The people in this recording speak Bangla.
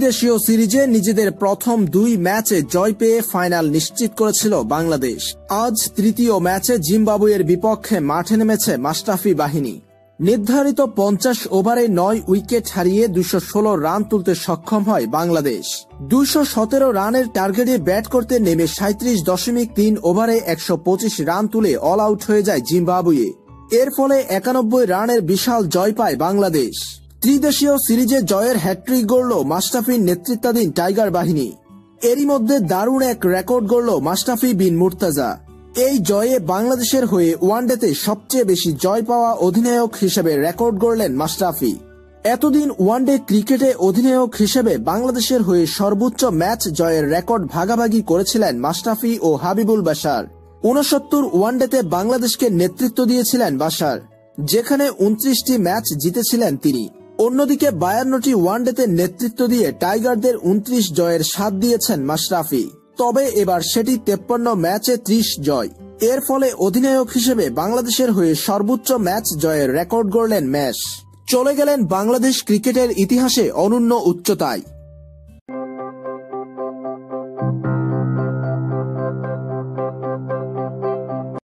ত্রিদেশীয় সিরিজে নিজেদের প্রথম 2 ম্যাচে জয় পেয়ে ফাইনাল নিশ্চিত করেছিল বাংলাদেশ। আজ তৃতীয় ম্যাচে জিম্বাবুয়ের বিপক্ষে মাঠে নেমেছে মাশরাফি বাহিনী। নির্ধারিত 50 ওভারে 9 উইকেট হারিয়ে 216 রান তুলতে সক্ষম হয় বাংলাদেশ। 217 রানের টার্গেটে ব্যাট করতে নেমে 37.3 ওভারে 125 রান তুলে অল আউট হয়ে যায় জিম্বাবুয়ে। এর ফলে 91 রানের বিশাল জয় পায় বাংলাদেশ। ত্রিদেশীয় সিরিজে জয়ের হ্যাট্রিক গড়ল মাশরাফির নেতৃত্বাধীন টাইগার বাহিনী। এরই মধ্যে দারুণ এক রেকর্ড গড়ল মাশরাফি বিন মুর্তজা। এই জয়ে বাংলাদেশের হয়ে ওয়ানডেতে সবচেয়ে বেশি জয় পাওয়া অধিনায়ক হিসেবে রেকর্ড গড়লেন মাশরাফি। এতদিন ওয়ানডে ক্রিকেটে অধিনায়ক হিসেবে বাংলাদেশের হয়ে সর্বোচ্চ ম্যাচ জয়ের রেকর্ড ভাগাভাগি করেছিলেন মাশরাফি ও হাবিবুল বাশার। 69 ওয়ানডেতে বাংলাদেশকে নেতৃত্ব দিয়েছিলেন বাশার, যেখানে 29টি ম্যাচ জিতেছিলেন তিনি। অন্যদিকে 52টি ওয়ানডেতে নেতৃত্ব দিয়ে টাইগারদের 29 জয়ের স্বাদ দিয়েছেন মাশরাফি। তবে এবার সেটি 53 ম্যাচে 30 জয়। এর ফলে অধিনায়ক হিসেবে বাংলাদেশের হয়ে সর্বোচ্চ ম্যাচ জয়ের রেকর্ড গড়লেন ম্যাশ। চলে গেলেন বাংলাদেশ ক্রিকেটের ইতিহাসে অনন্য উচ্চতায়।